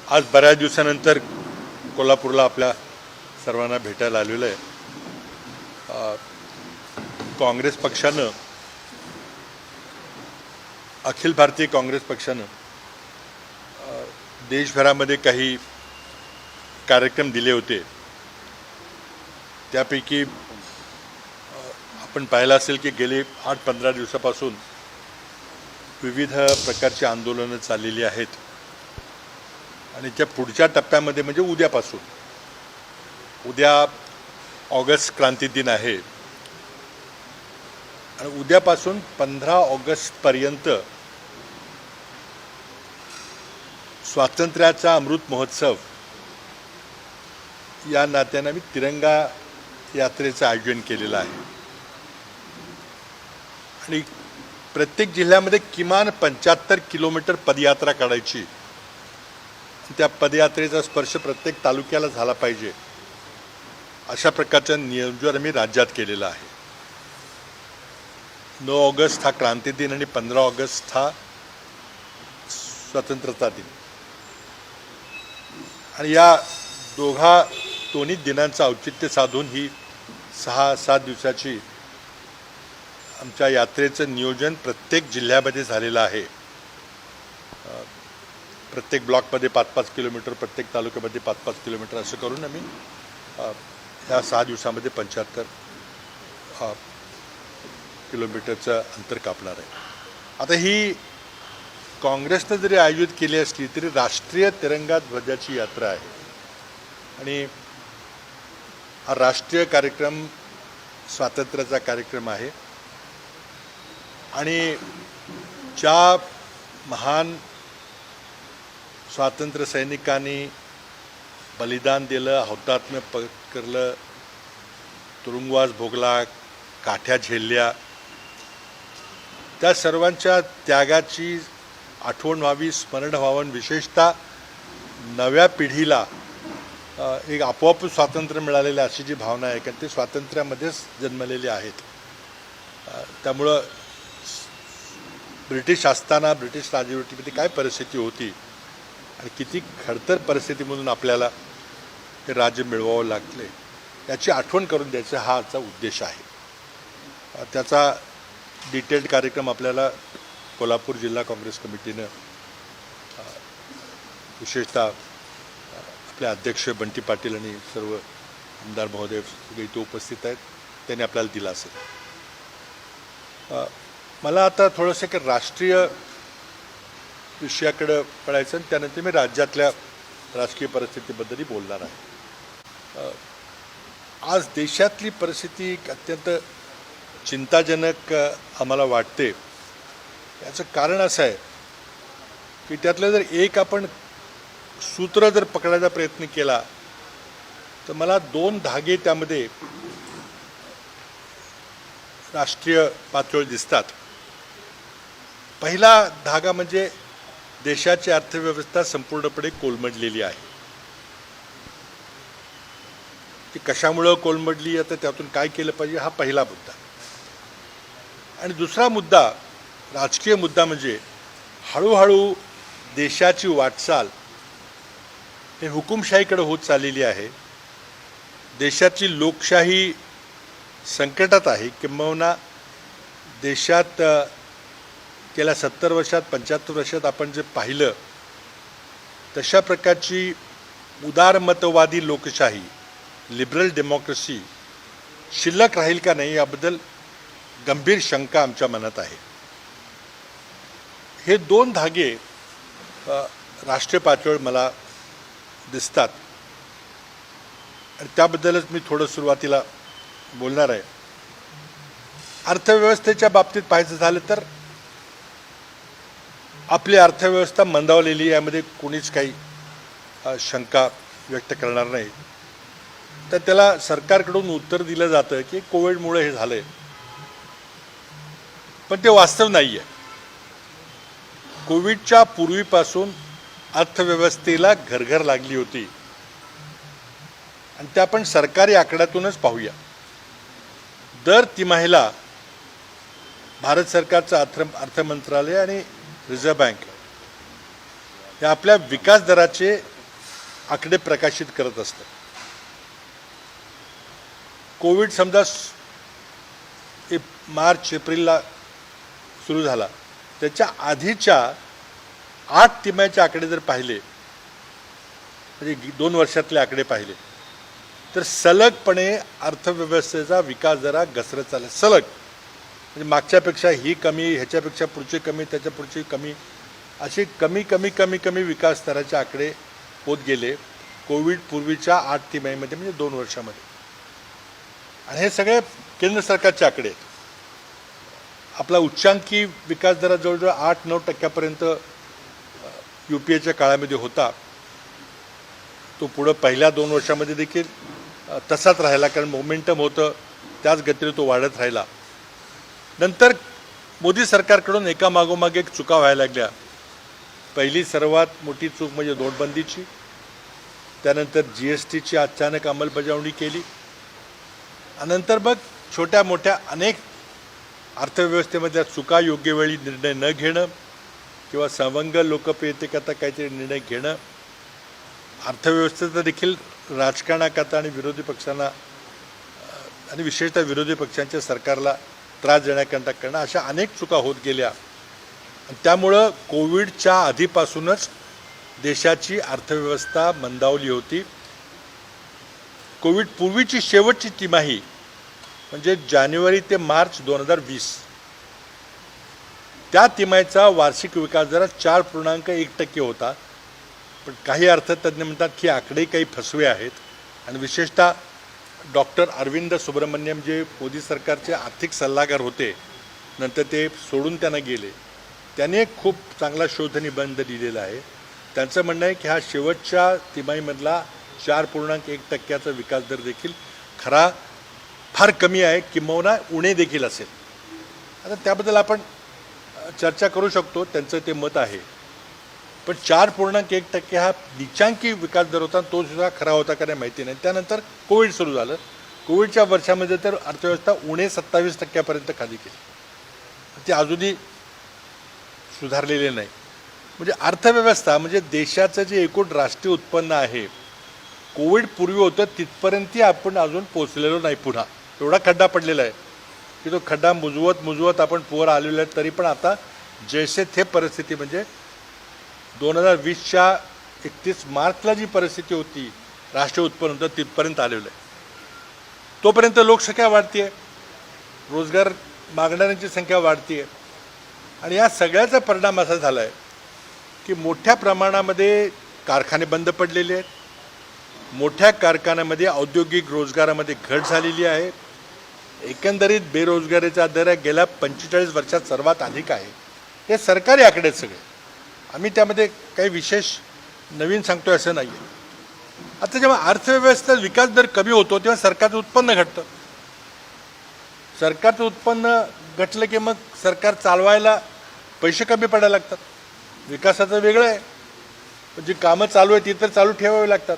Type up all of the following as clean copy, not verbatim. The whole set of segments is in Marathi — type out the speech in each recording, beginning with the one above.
आज बऱ्याच दिवसानंतर कोल्हापूरला आपल्या सर्वांना भेटायला आलेलो आहे. काँग्रेस पक्षानं, अखिल भारतीय काँग्रेस पक्षानं देशभरामध्ये काही कार्यक्रम दिले होते. त्यापैकी आपण पाहिलं असेल की गेले 8-15 दिवसापासून विविध प्रकारची आंदोलनं चाललेली आहेत आणि त्या पुढच्या टप्प्यामध्ये म्हणजे उद्यापासून, उद्या ऑगस्ट क्रांती दिन आहे आणि उद्यापासून 15 ऑगस्टपर्यंत स्वातंत्र्याचा अमृत महोत्सव या नात्यानं मी तिरंगा यात्रेचं आयोजन केलेलं आहे आणि प्रत्येक जिल्ह्यामध्ये किमान 75 किलोमीटर पदयात्रा काढायची. त्या पदयात्रेचा स्पर्श प्रत्येक तालुक्याला झाला पाहिजे अशा प्रकारचं नियोजन आम्ही राज्यात केलेलं आहे. 9 ऑगस्ट हा क्रांती दिन आणि 15 ऑगस्ट हा स्वतंत्रता दिन आणि या दोन्ही दिनांचं औचित्य साधून ही 6-7 दिवसाची आमच्या यात्रेचं नियोजन प्रत्येक जिल्ह्यामध्ये झालेलं आहे. प्रत्येक ब्लॉकमध्ये 5-5 किलोमीटर, प्रत्येक तालुक्यामध्ये 5-5 किलोमीटर असं करून आम्ही ह्या 6 दिवसामध्ये 75 किलोमीटरचं अंतर कापणार आहे. आता ही काँग्रेसनं जरी आयोजित केली असली तरी राष्ट्रीय तिरंगा ध्वजाची यात्रा आहे आणि हा राष्ट्रीय कार्यक्रम स्वातंत्र्याचा कार्यक्रम आहे आणि ज्या महान स्वातंत्र्य सैनिकांनी बलिदान दिलं, हौतात्म्य पत्करलं, तुरुंगवास भोगला, काठ्या झेलल्या, त्या सर्वांच्या त्यागाची आठवण व्हावी, स्मरण व्हावं. विशेषतः नव्या पिढीला एक आपोआप स्वातंत्र्य मिळालेलं अशी जी भावना आहे, कारण ते स्वातंत्र्यामध्येच जन्मलेले आहेत. त्यामुळं ब्रिटिश असताना ब्रिटिश राजवटीमध्ये काय परिस्थिती होती आणि किती खडतर परिस्थितीमधून आपल्याला हे राज्य मिळवावं लागले याची आठवण करून द्यायचा हा आजचा उद्देश आहे. त्याचा डिटेल्ड कार्यक्रम आपल्याला कोल्हापूर जिल्हा काँग्रेस कमिटीनं विशेषतः आपले अध्यक्ष बंटी पाटील आणि सर्व आमदार महोदय सगळे इथे उपस्थित आहेत, त्यांनी आपल्याला दिला असेल. मला आता थोडंसं की राष्ट्रीय विषयाकडं पडायचं आणि त्यानंतर मी राज्यातल्या राजकीय परिस्थितीबद्दलही बोलणार आहे. आज देशातली परिस्थिती अत्यंत चिंताजनक आम्हाला वाटते. याचं कारण असं आहे की त्यातलं जर एक आपण सूत्र जर पकडायचा प्रयत्न केला तर मला 2 धागे त्यामध्ये राष्ट्रीय पातळीवर दिसतात. पहिला धागा म्हणजे देशाची अर्थव्यवस्था संपूर्णपणे कोलमडलेली आहे. ती कशामुळं कोलमडली, आता त्यातून काय केलं पाहिजे, हा पहिला मुद्दा. आणि दुसरा मुद्दा, राजकीय मुद्दा, म्हणजे हळूहळू देशाची वाटचाल हे हुकुमशाहीकडे होत चाललेली आहे. देशाची लोकशाही संकटात आहे. किंबहुना देशात गेल्या 70 वर्षात 75 वर्षात आपण जे पाहिलं तशा प्रकारची उदारमतवादी लोकशाही, लिबरल डेमोक्रेसी शिल्लक राहील का नाही याबद्दल गंभीर शंका आमच्या मनात आहे. हे 2 धागे राष्ट्रीय पातळीवर मला दिसतात आणि त्याबद्दलच मी थोडं सुरुवातीला बोलणार आहे. अर्थव्यवस्थेच्या बाबतीत पाहायचं झालं तर आपली अर्थव्यवस्था मंदावलेली, यामध्ये कोणीच काही शंका व्यक्त करणार नाही. तर त्याला सरकारकडून उत्तर दिलं जातं की कोविडमुळे हे झालंय, पण ते वास्तव नाही आहे. कोविडच्या पूर्वीपासून अर्थव्यवस्थेला घरघर लागली होती आणि त्या आपण सरकारी आकड्यातूनच पाहूया. दर तिमाहीला भारत सरकारचं अर्थ मंत्रालय आणि रिझर्व्ह बँक या आपल्या विकास दराचे आकडे प्रकाशित करत असतं. कोविड समजा मार्च एप्रिलला सुरू झाला, त्याच्या आधीच्या 8 तिमाहीचे आकडे जर पाहिले, म्हणजे 2 वर्षातले आकडे पाहिले, तर सलगपणे अर्थव्यवस्थेचा विकास जरा घसरत चालला. सलग म्हणजे मागच्यापेक्षा ही कमी, ह्याच्यापेक्षा पुढची कमी, त्याच्या पुढची कमी, असे कमी कमी कमी कमी विकास स्तराचे आकडे होत गेले कोविड पूर्वीच्या 8 तिमाहीमध्ये, म्हणजे 2 वर्षामध्ये. आणि हे सगळे केंद्र सरकारचे आकडे आहेत. आपला उच्चांकी विकास दर जवळजवळ 8-9% UPAच्या काळामध्ये होता. तो पुढं पहिल्या 2 वर्षामध्ये देखील तसाच राहिला, कारण मोमेंटम होतं, त्याच गतीने तो वाढत राहिला. नंतर मोदी सरकारकडून एका मागोमाग एक चुका व्हायला लागल्या. पहिली सर्वात मोठी चूक म्हणजे नोटबंदीची. त्यानंतर GSTची अचानक अंमलबजावणी केली. नंतर मग छोट्या मोठ्या अनेक अर्थव्यवस्थेमधल्या चुका, योग्य वेळी निर्णय न घेणं किंवा सवंग लोकप्रियतेकरता काहीतरी निर्णय घेणं, अर्थव्यवस्थेचं देखील राजकारणाकरता आणि विरोधी पक्षांना आणि विशेषतः विरोधी पक्षांच्या सरकारला त्रास देण्याकरता करणं, अशा अनेक चुका होत गेल्या. त्यामुळं कोविडच्या आधीपासूनच देशाची अर्थव्यवस्था मंदावली होती. कोविड पूर्वीची शेवटची तिमाही म्हणजे जानेवारी ते मार्च 2020, त्या तिमाहीचा वार्षिक विकास दर 4.1% होता. पण काही अर्थतज्ञ म्हणतात की आकडे काही फसवे आहेत. आणि विशेषतः डॉक्टर अरविंद सुब्रमण्यम, जे मोदी सरकारचे आर्थिक सल्लागार होते, नंतर ते सोडून त्यांना गेले, त्यांनी एक खूप चांगला शोधनिबंध लिहिलेला आहे. त्यांचं म्हणणं आहे की हा शेवटच्या तिमाहीमधला 4.1% विकास दर देखील खरा फार कमी आहे, किंबहुना उणे देखील असेल. आता त्याबद्दल आपण चर्चा करू शकतो, त्यांचं ते मत आहे. पण 4.1% हा निचांकी विकास दर होता, तो सुद्धा खरा होता का नाही माहिती नाही. त्यानंतर कोविड सुरू झालं. कोविडच्या वर्षामध्ये तर अर्थव्यवस्था उणे 27% खाली गेली. ती अजूनही सुधारलेली नाही. म्हणजे अर्थव्यवस्था म्हणजे देशाचं जे एकूण राष्ट्रीय उत्पन्न आहे, कोविड पूर्वी होतं तिथपर्यंत आपण अजून पोचलेलो नाही. पुन्हा एवढा खड्डा पडलेला आहे की तो खड्डा मुजवत आपण पोर आलेलो आहे. तरी पण आता जैसे थे परिस्थिती, म्हणजे 2020च्या 31 मार्चला जी परिस्थिती होती, राष्ट्रीय उत्पन्न होतं तिथपर्यंत आलेलं आहे. तोपर्यंत लोकसंख्या वाढते आहे, रोजगार मागणाऱ्यांची संख्या वाढते आहे. आणि या सगळ्याचा परिणाम असा झाला आहे की मोठ्या प्रमाणामध्ये कारखाने बंद पडलेले आहेत. मोठ्या कारखान्यामध्ये औद्योगिक रोजगारामध्ये घट झालेली आहे. एकंदरीत बेरोजगारीचा दर गेल्या 45 वर्षात सर्वात अधिक आहे. हे सरकारी आकडे आहेत सगळे. आम्ही त्यामध्ये काही विशेष नवीन सांगतोय असं नाही आहे. आता जेव्हा अर्थव्यवस्थेचा विकास दर कमी होतो तेव्हा सरकारचं उत्पन्न घटतं. सरकारचं उत्पन्न घटलं की मग सरकार चालवायला पैसे कमी पडायला लागतात. विकासाचं वेगळं आहे, पण जी कामं चालू आहेत ती तर चालू ठेवावी लागतात.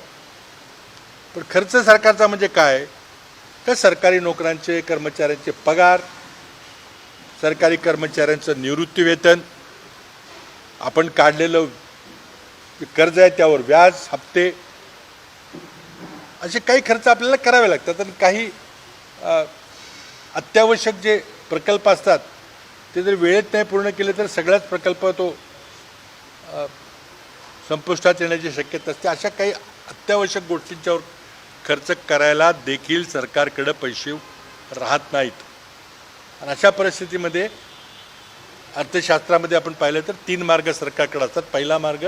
पण खर्च सरकारचा म्हणजे काय, तर सरकारी नोकरांचे, कर्मचाऱ्यांचे पगार, सरकारी कर्मचाऱ्यांचं निवृत्तीवेतन, आपण काढलेलं कर्ज आहे त्यावर व्याज, हप्ते, असे काही खर्च आपल्याला करावे लागतात. आणि काही अत्यावश्यक जे प्रकल्प असतात ते जर वेळेत नाही पूर्ण केले तर सगळाच प्रकल्प तो संपुष्टात येण्याची शक्यता असते. अशा काही अत्यावश्यक गोष्टींच्यावर खर्च करायला देखील सरकारकडे पैसे राहत नाहीत. आणि अशा परिस्थितीमध्ये अर्थशास्त्रामध्ये आपण पाहिलं तर 3 मार्ग सरकारकडे असतात. पहिला मार्ग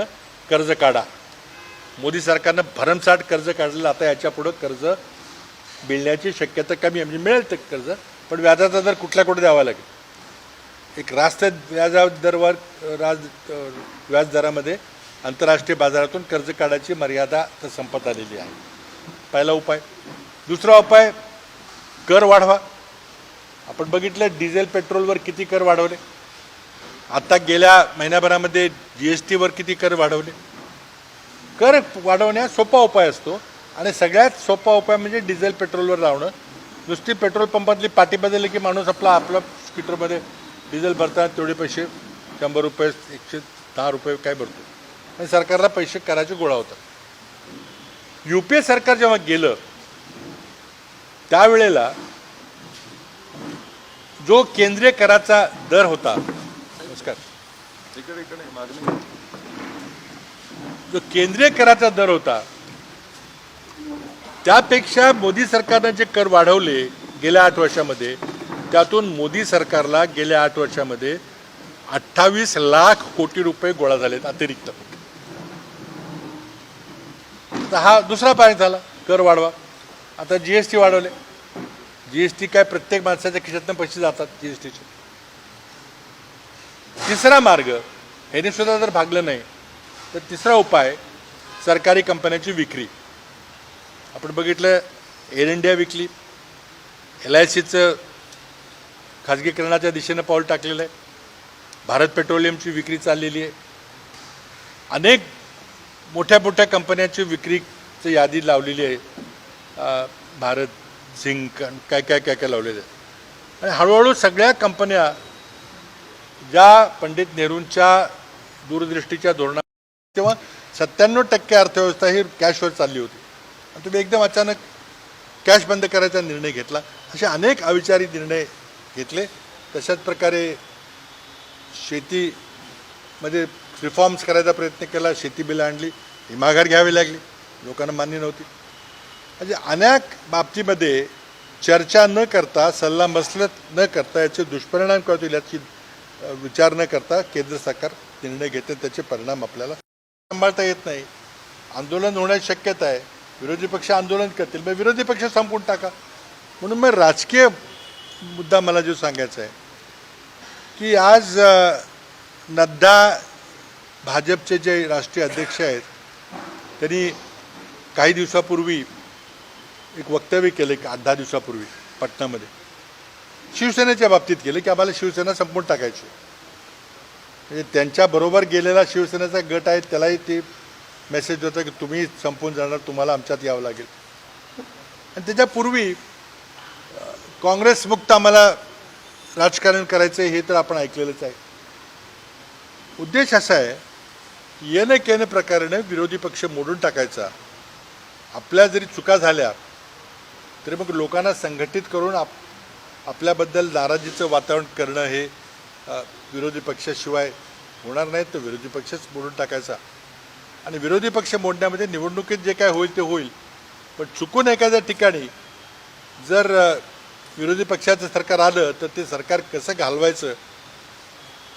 कर्ज काढा. मोदी सरकारनं भरमसाठ कर्ज काढलेलं. आता याच्यापुढं कर्ज मिळण्याची शक्यता कमी आहे. म्हणजे मिळेल ते कर्ज, पण व्याजाचा दर कुठे द्यावा लागेल. एक रास्त व्याजदरावर व्याजदरामध्ये आंतरराष्ट्रीय बाजारातून कर्ज काढायची मर्यादा तर संपत आलेली आहे. पहिला उपाय. दुसरा उपाय, कर वाढवा. आपण बघितलं डिझेल पेट्रोलवर किती कर वाढवले. आता गेल्या महिन्याभरामध्ये GSTवर किती कर वाढवले. कर वाढवण्या सोपा उपाय असतो आणि सगळ्यात सोपा उपाय म्हणजे डिझेल पेट्रोलवर लावणं. नुसती पेट्रोल पंपातली पाटी बदलली की माणूस आपला स्कूटरमध्ये डिझेल भरताना तेवढे पैसे 100 रुपये, 110 रुपये काय भरतो आणि सरकारला पैसे करायचे गोळा होतात. UPA सरकार जेव्हा गेलं त्यावेळेला जो केंद्रीय कराचा दर होता, नमस्कार, जो केंद्रीय कराचा दर होता त्यापेक्षा मोदी सरकारने जे कर वाढवले गेल्या 8 वर्षामध्ये, त्यातून मोदी सरकारला गेल्या 8 वर्षामध्ये 28 लाख कोटी रुपये गोळा झालेत अतिरिक्त. तर हा दुसरा पाय झाला कर वाढवा. आता GST वाढवले. GST काय प्रत्येक माणसाच्या खिशातून पैसे जातात GSTचे. तिसरा मार्ग ह्याने सुद्धा जर भागलं नाही तर तिसरा उपाय सरकारी कंपन्यांची विक्री. आपण बघितलं एअर इंडिया विकली, LICचं खाजगीकरणाच्या दिशेनं पाऊल टाकलेलं आहे, भारत पेट्रोलियमची विक्री चाललेली आहे, अनेक मोठ्या मोठ्या कंपन्यांची विक्रीची यादी लावलेली आहे, भारत झिंक काय काय काय काय लावलेलं आहे. आणि हळूहळू सगळ्या कंपन्या ज्या पंडित नेहरूंच्या दूरदृष्टीच्या धोरणा तेव्हा 97% अर्थव्यवस्था ही कॅशवर चालली होती आणि तुम्ही एकदम अचानक कॅश बंद करायचा निर्णय घेतला. असे अनेक अविचारी निर्णय घेतले. तशाच प्रकारे शेतीमध्ये रिफॉर्म्स करायचा प्रयत्न केला, शेती बिलं आणली, ही माघार घ्यावी लागली, लोकांना मान्य नव्हती. म्हणजे अनेक बाबतीमध्ये चर्चा न करता, सल्लामसलत न करता, याचे दुष्परिणाम काय होतील याची विचार न करता केंद्र सरकार निर्णय घेते. त्याचे परिणाम आपल्याला सांभाळता येत नाही. आंदोलन होण्याची शक्यता आहे, विरोधी पक्ष आंदोलन करतील, मग विरोधी पक्ष संपवून टाका. म्हणून मग राजकीय मुद्दा मला जो सांगायचा आहे की आज नड्डा भाजपचे जे राष्ट्रीय अध्यक्ष आहेत त्यांनी काही दिवसापूर्वी एक वक्तव्य केलं की 8-10 दिवसापूर्वी पटनामध्ये शिवसेनेच्या बाबतीत केलं की आम्हाला शिवसेना संपवून टाकायची. म्हणजे त्यांच्याबरोबर गेलेला शिवसेनेचा गट आहे त्यालाही ते मेसेज होता की तुम्ही संपून जाणार, तुम्हाला आमच्यात यावं लागेल. आणि त्याच्यापूर्वी काँग्रेसमुक्त आम्हाला राजकारण करायचं हे तर आपण ऐकलेलंच आहे. उद्देश असा आहे की येणं केनं प्रकाराने विरोधी पक्ष मोडून टाकायचा. आपल्या जरी चुका झाल्या तरी मग लोकांना संघटित करून आपल्याबद्दल नाराजीचं वातावरण करणं हे विरोधी पक्षाशिवाय होणार नाही. तर विरोधी पक्षच मोडून टाकायचा. आणि विरोधी पक्ष मोडण्यामध्ये निवडणुकीत जे काय होईल ते होईल, पण चुकून एखाद्या ठिकाणी जर विरोधी पक्षाचं सरकार आलं तर ते सरकार कसं घालवायचं,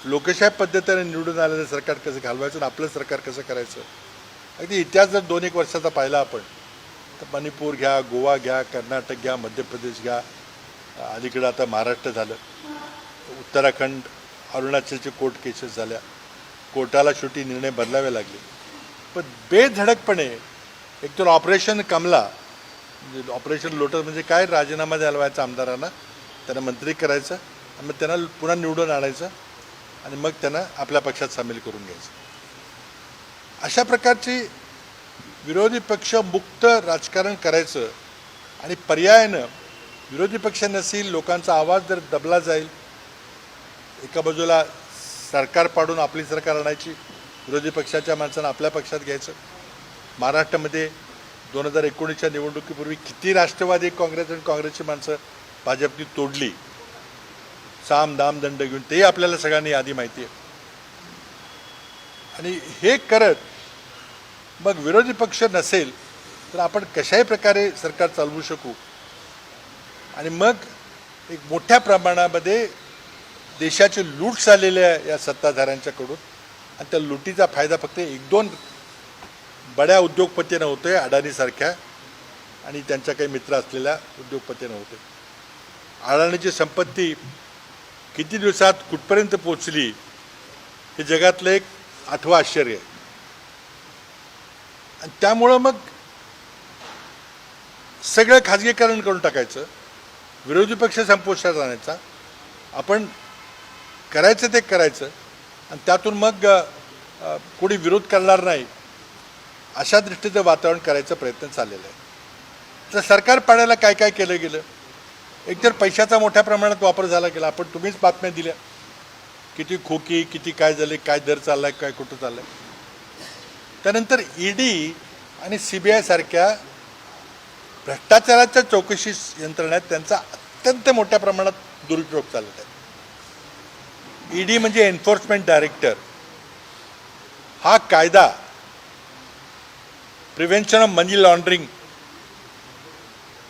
लोकशाही पद्धतीने निवडून आलेलं सरकार कसं घालवायचं आणि आपलं सरकार कसं करायचं. अगदी इतिहास जर 2-1 वर्षाचा पाहिला आपण तर मणिपूर घ्या, गोवा घ्या, कर्नाटक घ्या, मध्य प्रदेश घ्या, अलीकडं आता महाराष्ट्र झालं, उत्तराखंड, अरुणाचलचे कोर्ट केसेस झाल्या, कोर्टाला शेवटी निर्णय बदलावे लागले. पण बेधडकपणे एकतर ऑपरेशन कमला म्हणजे ऑपरेशन लोटस म्हणजे काय, राजीनामा द्यायला व्हायचा आमदारांना, त्यांना मंत्री करायचं आणि मग त्यांना पुन्हा निवडून आणायचं आणि मग त्यांना आपल्या पक्षात सामील करून घ्यायचं. अशा प्रकारची विरोधी पक्ष मुक्त राजकारण करायचं आणि पर्यायानं विरोधी पक्ष नसेल, लोकांचा आवाज जर दबला जाईल, एका बाजूला सरकार पाडून आपली सरकार आणायची, विरोधी पक्षाच्या माणसांना आपल्या पक्षात घ्यायचं. महाराष्ट्रामध्ये 2019च्या निवडणुकीपूर्वी किती राष्ट्रवादी काँग्रेस आणि काँग्रेसची माणसं भाजपनी तोडली, साम दाम दंड घेऊन, ते आपल्याला सगळ्यांनी आधी माहिती आहे. आणि हे करत मग विरोधी पक्ष नसेल तर आपण कशाही प्रकारे सरकार चालवू शकू. आणि मग एक मोठ्या प्रमाणामध्ये देशाची लूट झालेली आहे या सत्ताधाऱ्यांच्याकडून आणि त्या लुटीचा फायदा फक्त 1-2 बड्या उद्योगपतींना होतो आहे, अडाणीसारख्या आणि त्यांच्या काही मित्र असलेल्या उद्योगपतींना होते. अडाणीची संपत्ती किती दिवसात कुठपर्यंत पोचली हे जगातलं एक 8वं आश्चर्य आहे. आणि त्यामुळं मग सगळं खाजगीकरण करून टाकायचं, विरोधी पक्ष संपुष्टात आणायचा, आपण करायचं ते करायचं आणि त्यातून मग कोणी विरोध करणार नाही अशा दृष्टीचं वातावरण करायचा प्रयत्न चाललेला आहे. तर सरकार पाडायला काय काय केलं गेलं, एकतर पैशाचा मोठ्या प्रमाणात वापर झाला गेला. आपण तुम्हीच बातम्या दिल्या, किती खोकी, किती काय झाले, काय दर चालला आहे, काय कुठं चाललं आहे. त्यानंतर ED आणि CBI सारख्या भ्रष्टाचाराच्या चौकशी यंत्रणेत त्यांचा अत्यंत मोठ्या प्रमाणात दुरुपयोग चालत आहे. ED म्हणजे एन्फोर्समेंट डायरेक्टर हा कायदा प्रिव्हेन्शन ऑफ मनी लॉन्ड्रिंग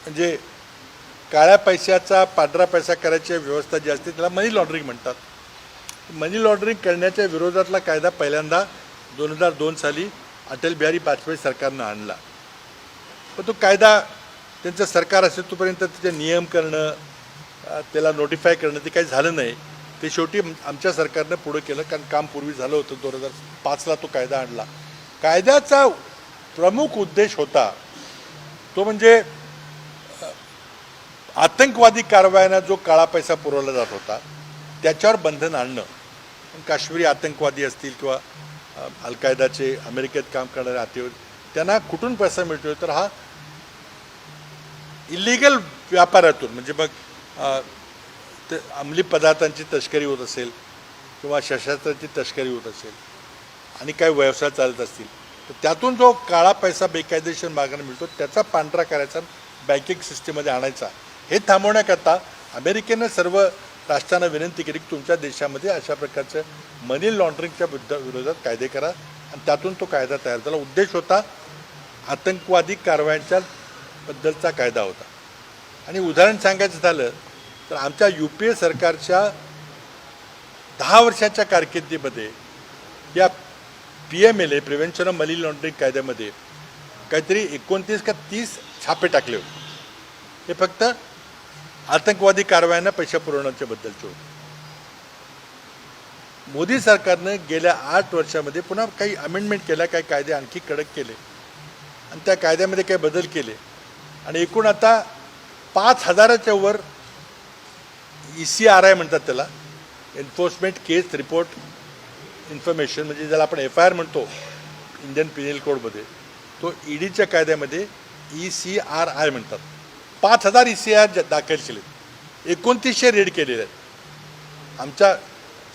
म्हणजे काळ्या पैशाचा पांढरा पैसा करायची व्यवस्था जी असते त्याला मनी लॉन्ड्रिंग म्हणतात. मनी लॉन्ड्रिंग करण्याच्या विरोधातला कायदा पहिल्यांदा 2002 साली अटल बिहारी वाजपेयी सरकारनं आणला. पण तो कायदा त्यांचं सरकार असेल तोपर्यंत त्याचे नियम करणं त्याला नोटिफाय करणं ते काही झालं नाही. ते शेवटी आमच्या सरकारनं पुढं केलं कारण काम पूर्वी झालं होतं. 2005ला तो कायदा आणला. कायद्याचा प्रमुख उद्देश होता तो म्हणजे आतंकवादी कारवायांना जो काळा पैसा पुरवला जात होता त्याच्यावर बंधन आणणं. काश्मीरी आतंकवादी असतील किंवा अल कायदाचे अमेरिकेत काम करणारे आतंकवादी त्यांना कुठून पैसा मिळतो तर हा इलिगल व्यापारातून म्हणजे मग ते अंमली पदार्थांची तस्करी होत असेल किंवा शस्त्रास्त्रांची तस्करी होत असेल आणि काही व्यवसाय चालत असतील तर त्यातून जो काळा पैसा बेकायदेशीर मार्गाने मिळतो त्याचा पांढरा करायचा बँकिंग सिस्टीममध्ये आणायचा. हे थांबवण्याकरता अमेरिकेनं सर्व राष्ट्रांना विनंती केली की तुमच्या देशामध्ये अशा प्रकारचं मनी लॉन्ड्रिंगच्या विरोधात कायदे करा आणि त्यातून तो कायदा तयार झाला. उद्देश होता आतंकवादी कारवायांच्या बद्दलचा कायदा होता. आणि उदाहरण सांगायचं झालं तर आमच्या UPA सरकारच्या 10 वर्षाच्या कारकिर्दीमध्ये या PMLA prevention of money laundering कायद्यामध्ये काहीतरी 29 का 30 छापे टाकले होते. हे फक्त आतंकवादी कारवायांना पैसे पुरवण्याच्या बद्दलचे होते. मोदी सरकारनं गेल्या 8 वर्षामध्ये पुन्हा काही अमेंडमेंट केल्या, काही कायदे आणखी कडक केले आणि त्या कायद्यामध्ये काही बदल केले आणि एकूण आता 5000च्या वर ECRI म्हणतात त्याला एन्फोर्समेंट केस रिपोर्ट इन्फॉर्मेशन म्हणजे ज्याला आपण FIR म्हणतो इंडियन पिनल कोडमध्ये तो EDच्या कायद्यामध्ये ECRI म्हणतात. 5000 ECR दाखल केले. 2900 रेड केलेले आहेत. आमच्या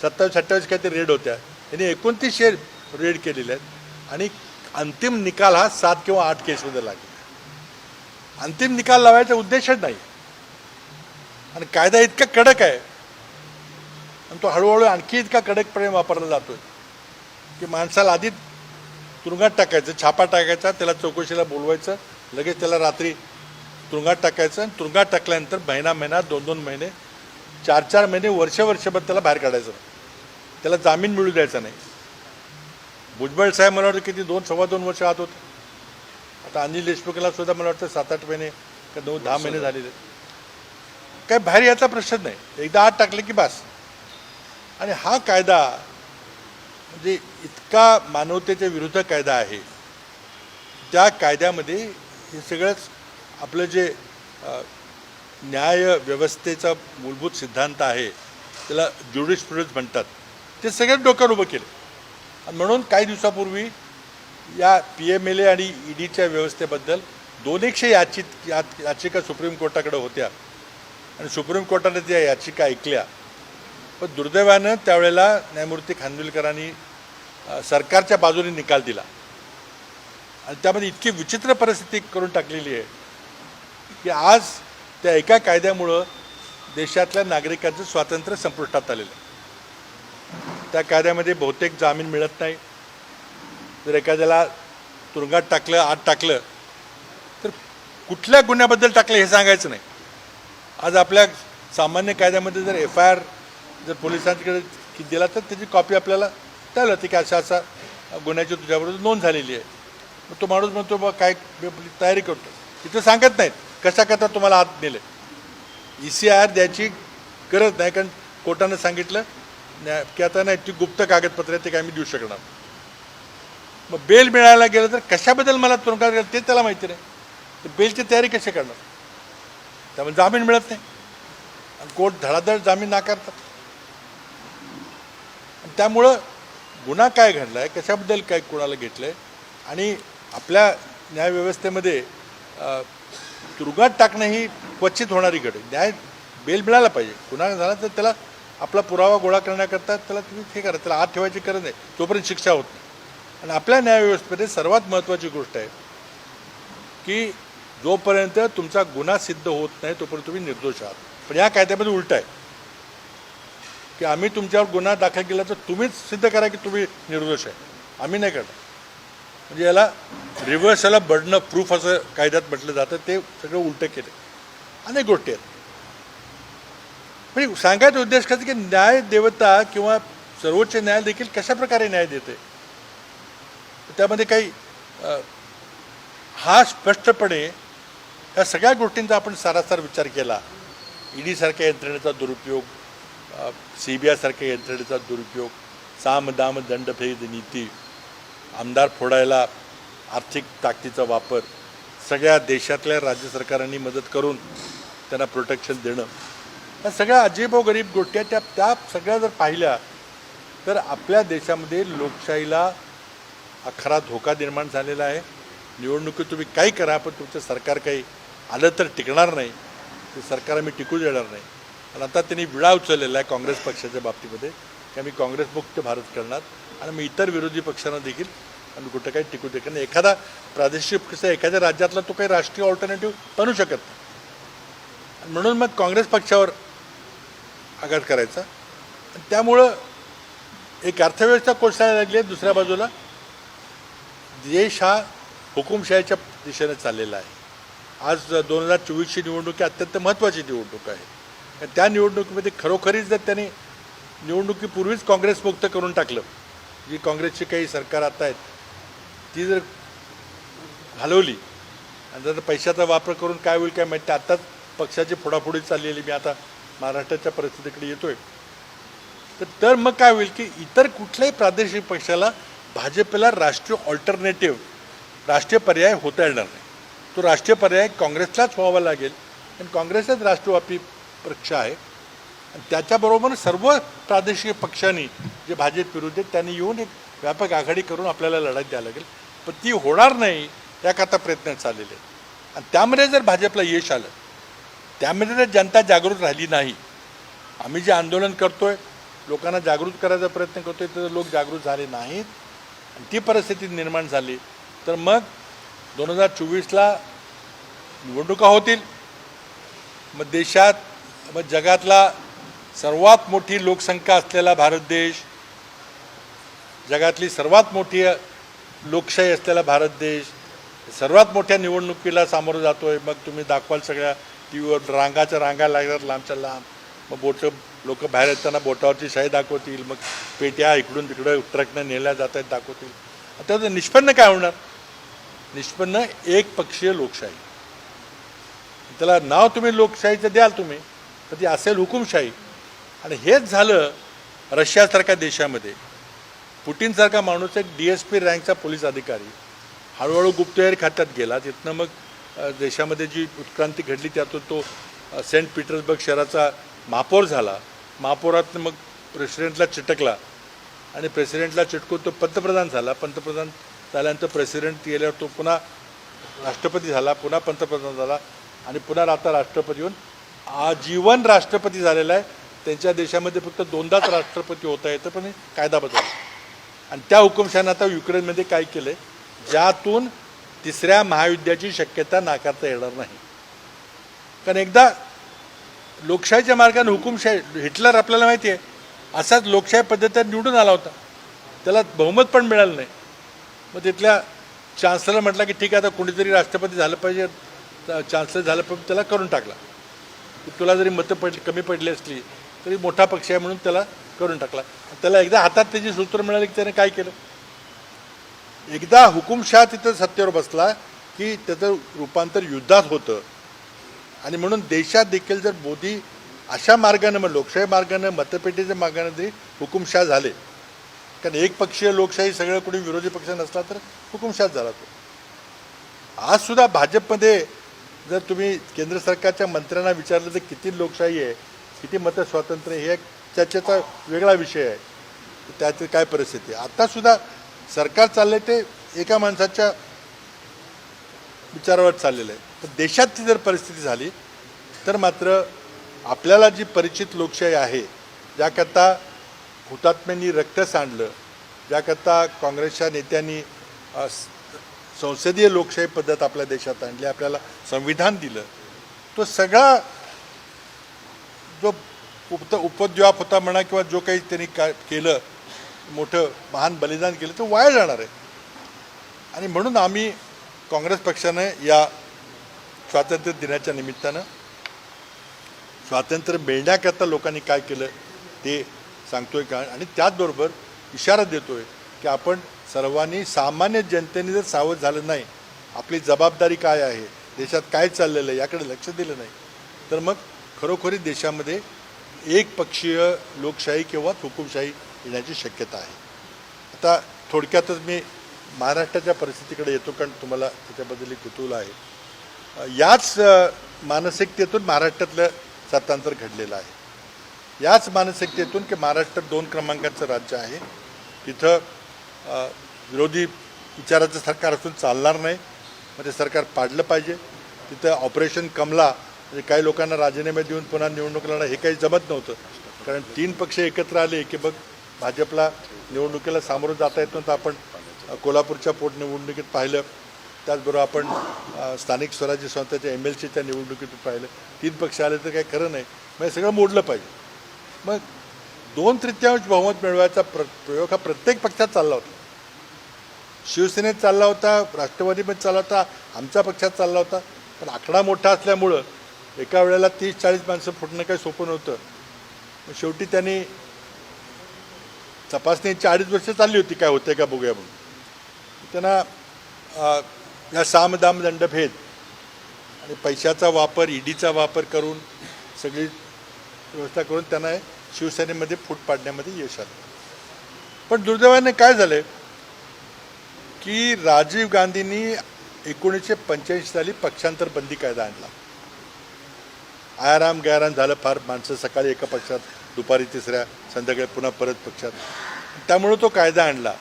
27-28 काहीतरी रेड होत्या त्यांनी 2900 रेड केलेले आहेत आणि अंतिम निकाल हा 7 किंवा 8 केसमध्ये लागला. अंतिम निकाल लावायचा उद्देशच नाही आणि कायदा इतका कडक आहे आणि तो हळूहळू आणखी इतका कडकपणे वापरला जातो की माणसाला आधी तुरुंगात टाकायचं, छापा टाकायचा, त्याला चौकशीला बोलवायचं, लगेच त्याला रात्री तुरुंगात टाकायचं आणि तुरुंगात टाकल्यानंतर महिना 2-2 महिने 4-4 महिने वर्षभर त्याला बाहेर काढायचं. त्याला जामीन मिळू द्यायचा नाही. भुजबळ साहेब मला वाटतं किती 2-2.25 वर्ष आत होते. आता अनिल देशमुखला सुद्धा मला वाटतं 7-8 महिने का 9-10 महिने झालेले. काय बाहेर याचा प्रश्न नाही. एकदा आत टाकले की बस. आणि हा कायदा म्हणजे इतका मानवतेच्या विरुद्ध कायदा आहे. त्या कायद्यामध्ये हे सगळंच आपलं जे न्याय व्यवस्थेचा मूलभूत सिद्धांत आहे त्याला ज्युरिस्प्रुडन्स म्हणतात ते सगळ्यात डोक्यावर उभं केलं. आणि म्हणून काही दिवसापूर्वी या PMLA आणि EDच्या व्यवस्थेबद्दल 200 याचिका सुप्रीम कोर्टाकडे होत्या आणि सुप्रीम कोर्टाने त्या याचिका ऐकल्या. पण दुर्दैवानं त्यावेळेला न्यायमूर्ती खानविलकरांनी सरकारच्या बाजूने निकाल दिला आणि त्यामध्ये इतकी विचित्र परिस्थिती करून टाकलेली आहे की आज त्या एका कायद्यामुळं देशातल्या नागरिकांचं स्वातंत्र्य संपुष्टात आलेलं आहे. त्या कायद्यामध्ये बहुतेक जामीन मिळत नाही. जर एखाद्याला तुरुंगात टाकलं, आत टाकलं तर कुठल्या गुन्ह्याबद्दल टाकलं हे सांगायचं नाही. आज आपल्या सामान्य कायद्यामध्ये जर FIR जर पोलिसांकडे दिला तर त्याची कॉपी आपल्याला त्याला ती काय असा गुन्ह्याची तुझ्याबरोबर नोंद झालेली आहे. मग तो माणूस म्हणतो बा काय तयारी करतो. तिथं सांगत नाहीत कशा करता तुम्हाला आत नेले. ECR द्यायची गरज नाही कारण कोर्टानं सांगितलं की आता नाही ती गुप्त कागदपत्र आहे ते काय मी देऊ शकणार. मग बेल मिळायला गेलं तर कशाबद्दल मला तुरुंगात गेलं ते त्याला माहिती नाही. तर बेलची तयारी कशी करणार. त्यामुळे जामीन मिळत नाही आणि कोर्ट धडाधड जामीन नाकारतात. त्यामुळं गुन्हा काय घडला आहे, कशाबद्दल काय कोणाला घेतलं आहे आणि आपल्या न्यायव्यवस्थेमध्ये तुरुंगात टाकणं ही क्वचित होणारी घड. न्याय बेल मिळायला पाहिजे. गुन्हा झाला तर त्याला आपला पुरावा गोळा करण्याकरता त्याला तुम्ही हे करा, त्याला आत ठेवायची गरज नाही तोपर्यंत शिक्षा होत नाही. आणि आपल्या न्यायव्यवस्थेमध्ये सर्वात महत्त्वाची गोष्ट आहे की जोपर्यंत तुमचा गुन्हा सिद्ध होत नाही तोपर्यंत तुम्ही निर्दोष आहात. पण या कायद्यामध्ये उलट आहे की आम्ही तुमच्यावर गुन्हा दाखल केला तर तुम्हीच सिद्ध करा की तुम्ही निर्दोष आहे, आम्ही नाही करणार. म्हणजे याला रिव्हर्स, याला बर्डन ऑफ प्रूफ असं कायद्यात म्हटलं जातं. ते सगळं उलटं केलं. अनेक गोष्टी आहेत. म्हणजे सांगायचा उद्देश काय की न्याय देवता किंवा सर्वोच्च न्यायालय देखील कशा प्रकारे न्याय देते त्यामध्ये काही हा स्पष्टपणे या सगळ्या गोष्टींचा आपण सारासार विचार केला. ईडी सारख्या यंत्रणेचा दुरुपयोग, CBI सारख्या यंत्रणेचा दुरुपयोग, साम दाम दंडभेद नीती, आमदार फोडायला आर्थिक ताकदीचा वापर, सगळ्या देशातल्या राज्य सरकारांनी मदत करून त्यांना प्रोटेक्शन देणं, या सगळ्या अजीबोगरीब गोष्टी आहेत. त्या सगळ्या जर पाहिल्या तर आपल्या देशामध्ये लोकशाहीला खरा धोका निर्माण झालेला आहे. निवडणुकीत तुम्ही काही करा पण तुमचं सरकार काही आलं तर टिकणार नाही, ते सरकार आम्ही टिकू देणार नाही. आणि आता त्यांनी विडा उचललेला आहे काँग्रेस पक्षाच्या बाबतीमध्ये की आम्ही काँग्रेसमुक्त भारत करणार आणि मग इतर विरोधी पक्षांना देखील आम्ही कुठं काही टिकू देणार नाही. एखादा प्रादेशिक पक्ष एखाद्या राज्यातला तो काही राष्ट्रीय ऑल्टरनेटिव्ह बनू शकत नाही. म्हणून मग काँग्रेस पक्षावर आघात करायचा. आणि त्यामुळं एक अर्थव्यवस्था कोसळायला लागली आहे. दुसऱ्या बाजूला देश हा हुकुमशाहीच्या दिशेने चाललेला आहे. आज 2024ची निवडणूक अत्यंत महत्त्वाची निवडणूक आहे. आणि त्या निवडणुकीमध्ये खरोखरीच जर त्यांनी निवडणुकीपूर्वीच काँग्रेस मुक्त करून टाकलं, जी काँग्रेसची काही सरकार आता आहेत ती जर हलवली आणि जर पैशाचा वापर करून काय होईल काय माहिती. आत्ताच पक्षाची फोडाफोडी चाललेली, मी आता महाराष्ट्राच्या परिस्थितीकडे येतोय, तर मग काय होईल की इतर कुठल्याही प्रादेशिक पक्षाला भाजपला राष्ट्रीय ऑल्टरनेटिव्ह, राष्ट्रीय पर्याय होता येणार नाही. तो राष्ट्रीय पर्याय काँग्रेसलाच व्हावा लागेल. आणि काँग्रेसच राष्ट्रव्यापी पक्ष आहे. आणि त्याच्याबरोबर सर्व प्रादेशिक पक्षांनी जे भाजप विरुद्ध आहेत त्यांनी येऊन एक व्यापक आघाडी करून आपल्याला लढत द्यायला लागेल. पण ती होणार नाही याकरता प्रयत्न चाललेले आहेत. आणि त्यामध्ये जर भाजपला यश आलं, त्यामध्ये जर जनता जागृत राहिली नाही, आम्ही जे आंदोलन करतोय, लोकांना जागृत करायचा प्रयत्न करतोय, तर लोक जागृत झाले नाहीत आणि ती परिस्थिती निर्माण झाली तर मग 2024ला निवडणुका होतील. मग देशात, मग जगातला सर्वात मोठी लोकसंख्या असलेला भारत देश, जगातली सर्वात मोठी लोकशाही असलेला भारत देश सर्वात मोठ्या निवडणुकीला सामोरं जातोय. मग तुम्ही दाखवाल सगळ्या टी व्हीवर रांगाच्या रांगा लागतात लांबच्या लांब. मग लोक बाहेर येताना बोटावरची शाही दाखवतील, मग पेट्या इकडून तिकडं ट्रकनं नेल्या जात आहेत दाखवतील. आता निष्पन्न काय होणार? निष्पन्न एकपक्षीय लोकशाही. त्याला नाव तुम्ही लोकशाहीचं द्याल तुम्ही, तर ती असेल हुकुमशाही. आणि हेच झालं रशियासारख्या देशामध्ये. पुटिनसारखा माणूस एक DSP रँकचा पोलीस अधिकारी हळूहळू गुप्तहेर खात्यात गेला. तिथनं मग देशामध्ये जी उत्क्रांती घडली त्यातून तो सेंट पीटर्सबर्ग शहराचा महापौर झाला. महापौरातनं मग प्रेसिडेंटला चिटकला आणि प्रेसिडेंटला चिटकून तो पंतप्रधान झाला. पंतप्रधान झाल्यानंतर प्रेसिडेंट गेल्यावर तो पुन्हा राष्ट्रपती झाला, पुन्हा पंतप्रधान झाला आणि पुन्हा आता राष्ट्रपती होऊन आजीवन राष्ट्रपती झालेला आहे. त्यांच्या देशामध्ये फक्त 2दाच राष्ट्रपती होता येतं, पण कायदा बदलला. आणि त्या हुकुमशाहीनं आता युक्रेनमध्ये काय केलं आहे, ज्यातून तिसऱ्या महायुद्धाची शक्यता नाकारता येणार नाही. कारण एकदा लोकशाहीच्या मार्गाने हुकुमशाही, हिटलर आपल्याला माहिती आहे असाच लोकशाही पद्धतीने निवडून आला होता, त्याला बहुमत पण मिळालं नाही. मग तिथल्या चान्सलर म्हटलं की ठीक आहे आता कोणीतरी राष्ट्रपती झालं पाहिजे, चान्सलर झालं पाहिजे, त्याला करून टाकला. तुला जरी मतं कमी पडली असली तरी मोठा पक्ष आहे म्हणून त्याला करून टाकला. त्याला एकदा हातात त्याची सूत्र मिळाली की त्याने काय केलं, एकदा हुकुमशाह तिथं सत्तेवर बसला की त्याचं रूपांतर युद्धात होतं. आणि म्हणून देशात देखील जर मोदी अशा मार्गानं, मग लोकशाही मार्गानं, मतपेटीच्या मार्गानं जरी हुकुमशाह झाले, कारण एकपक्षीय लोकशाही सगळं कोणी विरोधी पक्ष नसला तर हुकुमशाह झाला तो. आजसुद्धा भाजपमध्ये जर तुम्ही केंद्र सरकारच्या मंत्र्यांना विचारलं तर किती लोकशाही आहे, किती मतं स्वातंत्र्य, हे एक चर्चेचा वेगळा विषय आहे. त्याची काय परिस्थिती आहे. आत्तासुद्धा सरकार चाललं आहे ते एका माणसाच्या विचारावर चाललेलं आहे. पण देशातली जर परिस्थिती झाली तर मात्र आपल्याला जी परिचित लोकशाही आहे, ज्याकरता हुतात्म्यांनी रक्त सांडलं, ज्याकरता काँग्रेसच्या नेत्यांनी संसदीय लोकशाही पद्धत आपल्या देशात आणली, आपल्याला संविधान दिलं, तो सगळा जो उपद्व्याप होता म्हणा किंवा जो काही त्यांनी केलं, मोठं महान बलिदान केलं, तो वाया जाणार आहे. आणि म्हणून आम्ही काँग्रेस पक्षानं या स्वातंत्र्य दिनाच्या निमित्तानं स्वातंत्र्य मिळण्याकरता लोकांनी काय केलं ते सांगतोय का, आणि त्याचबरोबर इशारा देतोय की आपण सर्वांनी, सामान्य जनतेने जर सावध झालं नाही, आपली जबाबदारी काय आहे, देशात काय चाललेलं आहे याकडे लक्ष दिलं नाही, तर मग खरोखरी देशामध्ये एकपक्षीय लोकशाही किंवा हुकुमशाही येण्याची शक्यता आहे. आता थोडक्यातच मी महाराष्ट्राच्या परिस्थितीकडे येतो, कारण तुम्हाला त्याच्याबद्दल कुतूहल आहे. याच मानसिकतेतून महाराष्ट्रातलं स्वातंत्र्य घडलेलं आहे. याच मानसिकतेतून की महाराष्ट्र 2 क्रमांकाचं राज्य आहे, तिथं विरोधी विचाराचं सरकार असून चालणार नाही, मग ते सरकार पाडलं पाहिजे. तिथं ऑपरेशन कमला म्हणजे काही लोकांना राजीनामे देऊन पुन्हा निवडणूक लढणं हे काही जमत नव्हतं, कारण 3 पक्ष एकत्र आले की बघ भाजपला निवडणुकीला सामोरं जाता येत नव्हतं. आपण कोल्हापूरच्या पोटनिवडणुकीत पाहिलं, त्याचबरोबर आपण स्थानिक स्वराज्य संस्थेच्या MLCच्या निवडणुकीत पाहिलं, 3 पक्ष आले तर काही खरं नाही, मग हे सगळं मोडलं पाहिजे. मग 2/3 बहुमत मिळवायचा प्रयोग हा प्रत्येक पक्षात चालला होता. शिवसेनेत चालला होता, राष्ट्रवादीमध्ये चालला होता, आमच्या पक्षात चालला होता. पण आकडा मोठा असल्यामुळं एका वेळेला 30-40 माणसं फुटणं काही सोपं नव्हतं. शेवटी त्यांनी तपासणीची 2.5 वर्ष चालली होती, काय होते का बघूया म्हणून. त्यांना या सामदाम दंडभेद आणि पैशाचा वापर, ईडीचा वापर करून सगळी व्यवस्था करून त्यांना शिवसेनेमध्ये फूट पाडण्यामध्ये यश आलं. पण दुर्दैवाने काय झालं की राजीव गांधींनी 1985 साली पक्षांतर बंदी कायदा आणला. आयाराम गैराम झालं फार, माणसं सकाळी एका पक्षात, दुपारी तिसऱ्या, संध्याकाळी पुन्हा परत पक्षात. त्यामुळे तो कायदा आणला.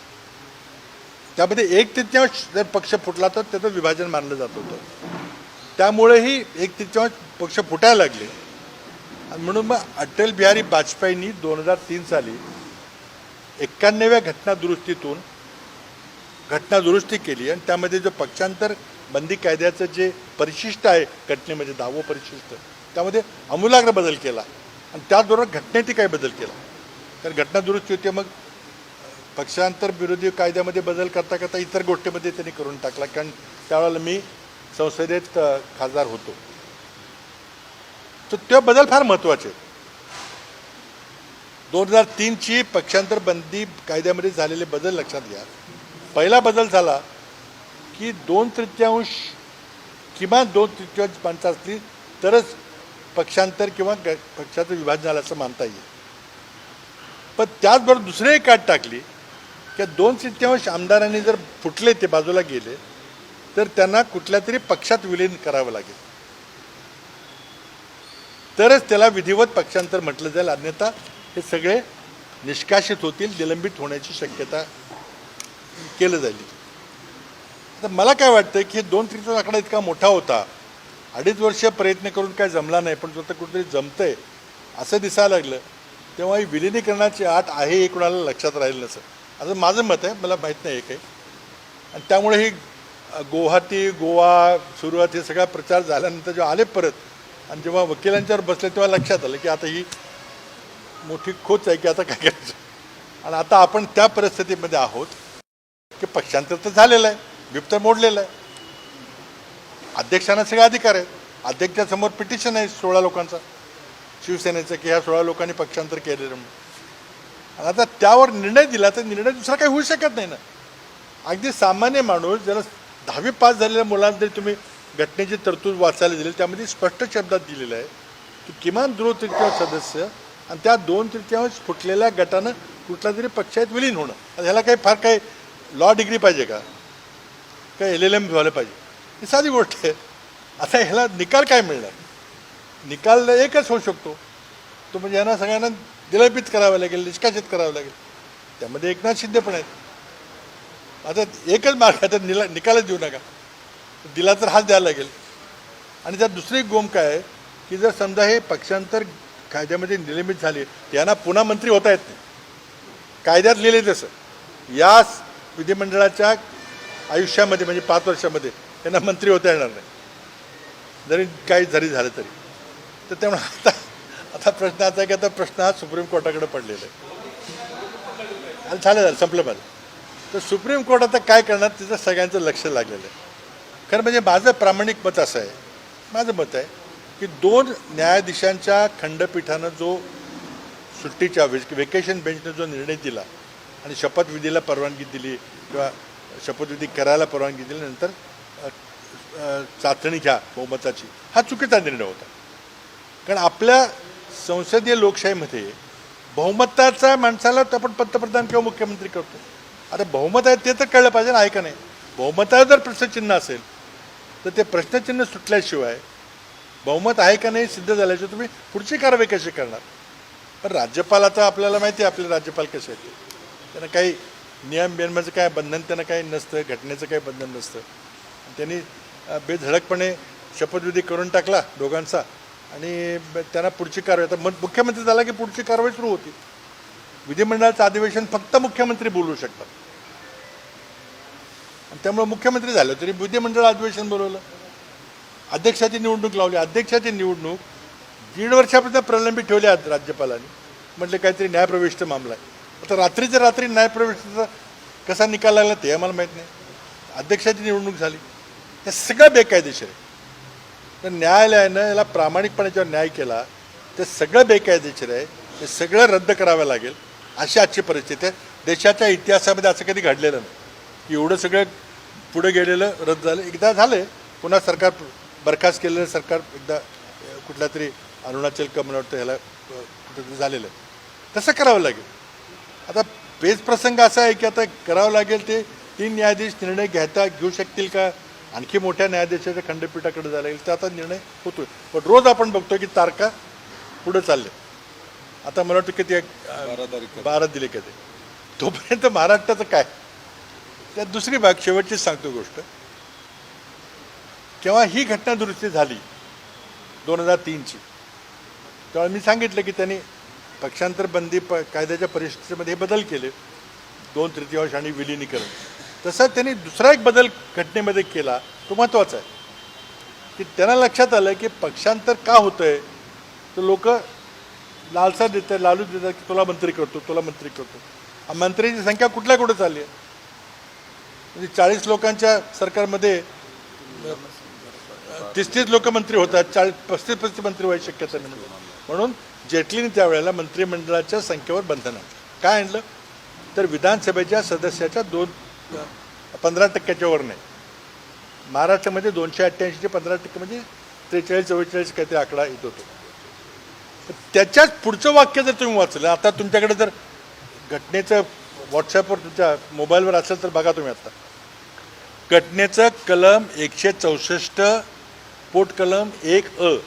त्यामध्ये 1/3 जर पक्ष फुटला तर त्याचं विभाजन मानलं जात होतं. त्यामुळेही 1/3 पक्ष फुटायला लागले. आणि म्हणून मग अटल बिहारी वाजपेयींनी 2003 साली 91व्या घटनादुरुस्तीतून घटनादुरुस्ती केली, आणि त्यामध्ये जो पक्षांतर बंदी कायद्याचं जे परिशिष्ट आहे घटनेमध्ये 10वं परिशिष्ट, त्यामध्ये आमूलाग्र बदल केला. आणि त्याचबरोबर घटनेतही काही बदल केला, कारण घटनादुरुस्ती होती. मग पक्षांतर विरोधी कायद्यामध्ये बदल करता करता इतर गोष्टीमध्ये त्यांनी करून टाकला, कारण त्यावेळेला मी संसदेत खासदार होतो. तर ते बदल फार महत्त्वाचे. 2003ची पक्षांतर बंदी कायद्यामध्ये झालेले बदल लक्षात घ्या. पहिला बदल झाला की 2/3 किमान 2/3 माणसं असली तरच पक्षांतर किंवा पक्षाचं विभाजन झालं असं मानता येईल. पण त्याचबरोबर दुसरी एक अट टाकली की 2/3 आमदारांनी जर फुटले, ते बाजूला गेले, तर त्यांना कुठल्या तरी पक्षात विलीन करावं लागेल, तरच त्याला विधिवत पक्षांतर म्हटलं जाईल. अन्यथा हे सगळे निष्कासित होतील, निलंबित होण्याची शक्यता केलं जाईल. आता मला काय वाटतं की 2/3 आकडा इतका मोठा होता, 2.5 वर्ष प्रयत्न करून काय जमला नाही, पण स्वतः कुठेतरी जमतंय असं दिसायला लागलं, तेव्हा ही विलिनीकरणाची आट आहे हे कोणाला लक्षात राहिलं नसं, असं माझं मत आहे. मला माहीत नाही काही. आणि त्यामुळे ही गुवाहाटी, गोवा, सुरुवात हे सगळा प्रचार झाल्यानंतर जेव्हा आले परत, आणि जेव्हा वकिलांच्यावर बसले तेव्हा लक्षात आलं की आता ही मोठी खोच आहे की आता काय करायचं. आणि आता आपण त्या परिस्थितीमध्ये आहोत की पक्षांतर तर झालेलं आहे, व्हीप तर मोडलेलं आहे, अध्यक्षांना सगळे अधिकार आहेत, अध्यक्षासमोर पिटिशन आहे 16 लोकांचा शिवसेनेचं की ह्या 16 लोकांनी पक्षांतर केलेलं म्हणून. आणि आता त्यावर निर्णय दिला तर निर्णय दुसरा काही होऊ शकत नाही ना. अगदी सामान्य माणूस, ज्याला 10वी पास झालेल्या मुलांना जरी तुम्ही घटनेची तरतूद वाचायला दिली, त्यामध्ये स्पष्ट शब्दात दिलेलं आहे की किमान 2/3 सदस्य आणि त्या 2/3 फुटलेल्या गटानं कुठला तरी पक्षात विलीन होणं. ह्याला काही फार काही लॉ डिग्री पाहिजे का, काय LLM झालं पाहिजे, ही साधी गोष्ट आहे. आता ह्याला निकाल काय मिळणार? निकाल एकच होऊ शकतो, तो म्हणजे यांना सगळ्यांना निलंबित करावं लागेल, निष्कासित करावं लागेल. त्यामध्ये एकनाथ शिंदे पण आहेत. आता एकच मार्ग आहे, तर निकालच देऊ नका, दिला तर हाच द्यायला लागेल. आणि त्यात दुसरी गोम काय आहे की जर समजा हे पक्षांतर कायद्यामध्ये निलंबित झाले, यांना पुन्हा मंत्री होता येत नाही. कायद्यात लिहिले तसं या विधिमंडळाच्या आयुष्यामध्ये म्हणजे 5 वर्षामध्ये त्यांना मंत्री होता येणार नाही, जरी काही जरी झालं तरी. तर त्यामुळे आता आता प्रश्न असा आहे की आता प्रश्न हा सुप्रीम कोर्टाकडे पडलेला आहे. आणि झालं संपलं माझं. तर सुप्रीम कोर्ट आता काय करणार तिचं सगळ्यांचं लक्ष लागलेलं आहे. खरं म्हणजे माझं प्रामाणिक मत असं आहे, माझं मत आहे की 2 न्यायाधीशांच्या खंडपीठानं जो सुट्टीच्या वेकेशन बेंचनं जो निर्णय दिला आणि शपथविधीला परवानगी दिली किंवा शपथविधी करायला परवानगी दिल्यानंतर चाचणी घ्या बहुमताची, हा चुकीचा निर्णय होता. कारण आपल्या संसदीय लोकशाहीमध्ये बहुमताचा माणसाला आपण पंतप्रधान किंवा मुख्यमंत्री करतो. आता बहुमत आहे ते तर कळलं पाहिजे ना, आहे का नाही. बहुमतावर जर प्रश्नचिन्ह असेल तर ते प्रश्नचिन्ह सुटल्याशिवाय बहुमत आहे का नाही सिद्ध झाल्याशिवाय तुम्ही पुढची कारवाई कशी करणार. पण राज्यपाल आता आपल्याला माहिती आहे आपले राज्यपाल कसे आहेत, त्यांना काही नियम बियमाचं काय बंधन त्यांना काही नसतं, घटनेचं काही बंधन नसतं. त्यांनी बेधडकपणे शपथविधी करून टाकला दोघांचा आणि त्यांना पुढची कारवाई, आता मुख्यमंत्री झाला की पुढची कारवाई सुरू होती. विधिमंडळाचं अधिवेशन फक्त मुख्यमंत्री बोलवू शकतात आणि त्यामुळे मुख्यमंत्री झालं तरी विधिमंडळ अधिवेशन बोलवलं. अध्यक्षाची निवडणूक लावली, अध्यक्षाची निवडणूक 1.5 वर्षापर्यंत प्रलंबित ठेवली राज्यपालांनी. म्हटलं काहीतरी न्यायप्रविष्ट मामला आहे. आता रात्रीच्या रात्री न्यायप्रविष्टीचा कसा निकाल लागला ते आम्हाला माहीत नाही. अध्यक्षाची निवडणूक झाली, हे सगळं बेकायदेशीर आहे. तर न्यायालयानं याला प्रामाणिकपणाच्यावर न्याय केला, ते सगळं बेकायदेशीर आहे, ते सगळं रद्द करावं लागेल अशी आजची परिस्थिती आहे. देशाच्या इतिहासामध्ये असं कधी घडलेलं नाही की एवढं सगळं पुढे गेलेलं रद्द झालं. एकदा झालं, पुन्हा सरकार बरखास्त केलेलं सरकार एकदा कुठल्या तरी अरुणाचल का मला वाटतं ह्याला कुठेतरी झालेलं आहे. तसं करावं लागेल. आता पेच प्रसंग असा आहे की आता करावं लागेल ते 3 न्यायाधीश निर्णय घेऊ शकतील का, आणखी मोठ्या न्यायाधीशाच्या खंडपीठाकडे जायला लागेल. तर आता निर्णय होतोय, पण रोज आपण बघतो की तारखा पुढे चालले. आता मला वाटतं की ते 12 दिले का ते, तोपर्यंत महाराष्ट्राचं काय. त्यात दुसरी भाग शेवटचीच सांगतो गोष्ट, केव्हा ही घटना दुरुस्ती झाली 2003ची, तेव्हा मी सांगितलं की त्यांनी पक्षांतर बंदी कायद्याच्या परिस्थितीमध्ये बदल केले, 2/3 आणि विलिनीकरण. तसा त्यांनी दुसरा एक बदल घटनेमध्ये केला, तो महत्त्वाचा आहे की त्यांना लक्षात आलं की पक्षांतर का होतं आहे, तर लोक लालसा देतात, लालूच देतात की तुला मंत्री करतो, तुला मंत्री करतो. मंत्र्यांची संख्या कुठे चालली आहे. म्हणजे 40 लोकांच्या सरकारमध्ये 30 लोक मंत्री होतात, 35 मंत्री व्हायची शक्यता नाही. म्हणून जेटलीने त्यावेळेला मंत्रिमंडळाच्या संख्येवर बंधन आणलं. काय आणलं तर विधानसभेच्या सदस्याच्या 15% वर नाही. महाराष्ट्रामध्ये 288चे 15% म्हणजे 43-44 काहीतरी आकडा येत होतो. त्याच्याच पुढचं वाक्य जर तुम्ही वाचलं, आता तुमच्याकडे जर घटनेचं व्हॉट्सॲपवर तुमच्या मोबाईलवर असेल तर बघा तुम्ही. आता घटनेचं कलम 164 पोटकलम 1A,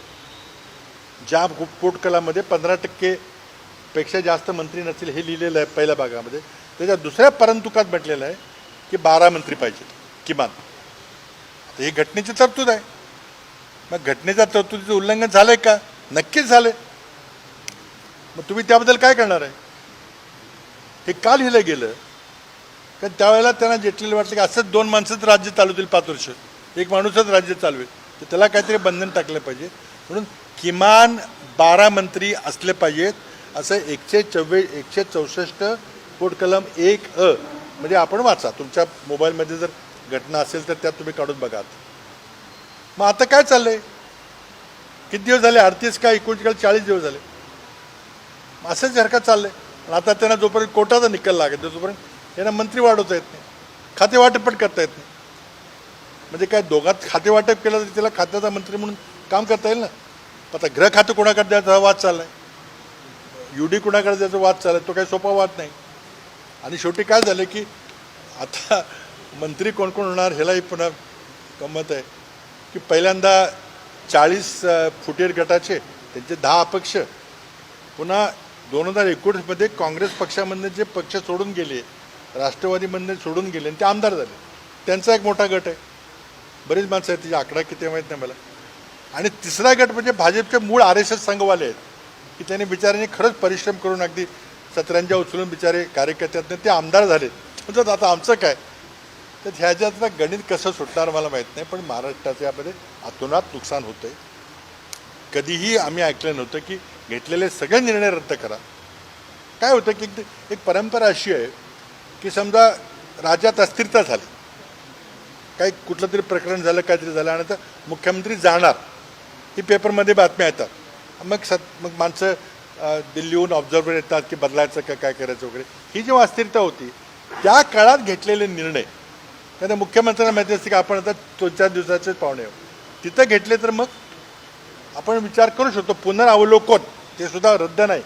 ज्या पोटकलामध्ये 15% पेक्षा जास्त मंत्री नसतील हे लिहिलेलं आहे पहिल्या भागामध्ये. त्याच्या दुसऱ्या परंतुकात म्हटलेलं आहे की 12 मंत्री पाहिजेत किमान. आता ही घटनेची तरतूद आहे. मग घटनेच्या तरतुदीचं उल्लंघन झालंय का, नक्कीच झालंय. मग तुम्ही त्याबद्दल काय करणार आहे. हे का लिहिलं गेलं, कारण त्यावेळेला त्यांना जेटलीला वाटलं की असंच 2 माणसंच राज्य चालवतील 5 वर्ष, एक माणूसच राज्य चालवेल, तर त्याला काहीतरी बंधन टाकलं पाहिजे. म्हणून किमान 12 मंत्री असले पाहिजेत असं 164 पोटकलम 1A म्हणजे आपण वाचा, तुमच्या मोबाईलमध्ये जर घटना असेल तर त्यात तुम्ही काढून बघा. मग आता काय चाललंय, किती दिवस झाले, 38 का 39 40 दिवस झाले असंच हरकत चाललंय. आता त्यांना जोपर्यंत कोर्टाचा निकाल लागेल तोपर्यंत यांना मंत्री वाढवता येत नाही, खाते वाटप पण करता येत नाही. म्हणजे काय दोघात खाते वाटप केलं तरी त्याला खात्याचा मंत्री म्हणून काम करता येईल ना. आता गृह खातं कोणाकडे द्यायचा हा वाद चालला आहे, UD कोणाकडे द्यायचा वाद चालला आहे, तो काही सोपा वाद नाही. आणि शेवटी काय झालं की आता मंत्री कोण कोण होणार ह्यालाही पुन्हा गंमत आहे की पहिल्यांदा 40 फुटीर गटाचे त्यांचे 10 अपक्ष, पुन्हा 2019मध्ये काँग्रेस पक्षामधनं जे पक्ष सोडून गेले, राष्ट्रवादीमधनं सोडून गेले आणि ते आमदार झाले, त्यांचा एक मोठा गट आहे. बरीच माणसं आहेत, तिचा आकडा किती माहीत नाही मला. आणि तिसरा गट म्हणजे भाजपचे मूळ RSS संघवाले आहेत की त्यांनी बिचाऱ्यांनी खरंच परिश्रम करून अगदी सतरंजा उचलून बिचारे कार्यकर्त्यातनं ते आमदार झालेत. म्हणजे आता आमचं काय, तर ह्याच्यातलं गणित कसं सुटणार मला माहीत नाही, पण महाराष्ट्राचं यामध्ये अतोनात नुकसान होतं आहे. कधीही आम्ही ऐकलं नव्हतं की घेतलेले सगळे निर्णय रद्द करा. काय होतं की एक परंपरा अशी आहे की समजा राज्यात अस्थिरता झाली, काही कुठलं तरी प्रकरण झालं, काहीतरी झालं आणि तर मुख्यमंत्री जाणार, ही पेपरमध्ये बातम्या येतात. मग माणसं दिल्लीहून ऑब्झर्वर येतात की बदलायचं का काय करायचं वगैरे. ही जेव्हा अस्थिरता होती त्या काळात घेतलेले निर्णय त्यांना मुख्यमंत्र्यांना माहिती असते की आपण आता 2-4 दिवसाचेच पाहुणे आहोत, तिथं घेतले तर मग आपण विचार करू शकतो. पुनरावलोकन ते सुद्धा रद्द नाही,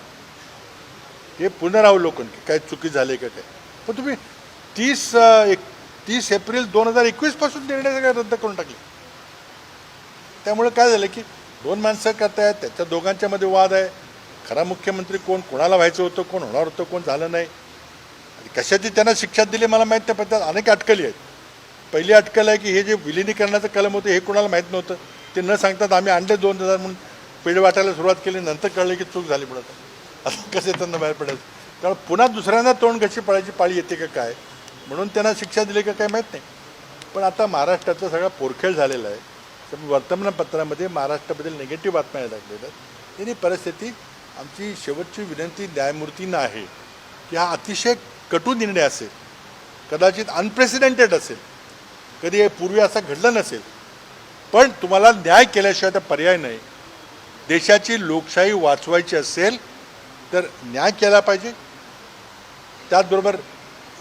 हे पुनरावलोकन की काय चुकी झाली का काय. पण तुम्ही 30 एप्रिल 2021 पासून निर्णय सगळे रद्द करून टाकले. त्यामुळे काय झालं की दोन माणसं करतायत, त्याच्या दोघांच्या मध्ये वाद आहे. खरा मुख्यमंत्री कोण, कोणाला व्हायचं होतं, कोण होणार होतं, कोण झालं नाही, कशाची त्यांना शिक्षा दिली मला माहीत नाही. पण त्यात अनेक अटकली आहेत. पहिली अटकल आहे की हे जे विलिनीकरणाचं कलम होतं हे कोणाला माहीत नव्हतं, ते न सांगतात आम्ही आणले 2000 म्हणून पेढे वाटायला सुरुवात केली, नंतर कळलं की चूक झाली म्हणून. असं कसं त्यांना बाहेर पडायचं. त्यामुळे पुन्हा दुसऱ्यांदा तोंड कशी पडायची पाळी येते का काय, म्हणून त्यांना शिक्षा दिली का काय माहीत नाही. पण आता महाराष्ट्राचा सगळा पोरखेळ झालेला आहे. वर्तमानपत्रामध्ये महाराष्ट्राबद्दल निगेटिव्ह बातम्या लागलेल्या आहेत. त्यांनी परिस्थिती आमची शेवटची विनंती न्यायमूर्तींना आहे की हा अतिशय कटू निर्णय असेल, कदाचित अनप्रेसिडेंटेड असेल, कधी हे पूर्वी असं घडलं नसेल, पण तुम्हाला न्याय केल्याशिवाय तर पर्याय नाही. देशाची लोकशाही वाचवायची असेल तर न्याय केला पाहिजे. त्याचबरोबर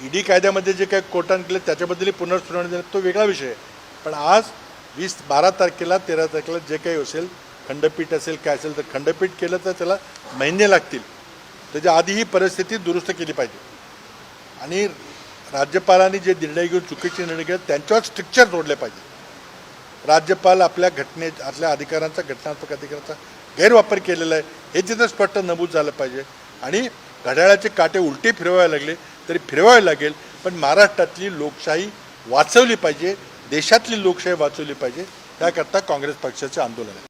ईडी कायद्यामध्ये जे काही कोर्टाने केलं त्याच्याबद्दलही पुनर्सुनावणी झाली तो वेगळा विषय आहे. पण आज 12 तारखेला 13 तारखेला जे काही असेल, खंडपीठ असेल काय असेल, तर खंडपीठ केलं तर त्याला महिने लागतील. त्याच्या आधी ही परिस्थिती दुरुस्त केली पाहिजे. आणि राज्यपालांनी जे निर्णय घेऊन चुकीचे निर्णय घेत त्यांच्यावर स्ट्रिक्चर जोडले पाहिजे. राज्यपाल आपल्या अधिकारांचा, घटनात्मक अधिकारांचा गैरवापर केलेला आहे हे तिथं स्पष्ट नमूद झालं पाहिजे. आणि घड्याळाचे काटे उलटे फिरवायला लागले तरी फिरवायला लागेल, पण महाराष्ट्रातली लोकशाही वाचवली पाहिजे, देशातली लोकशाही वाचवली पाहिजे. त्याकरता काँग्रेस पक्षाचे आंदोलन आहे.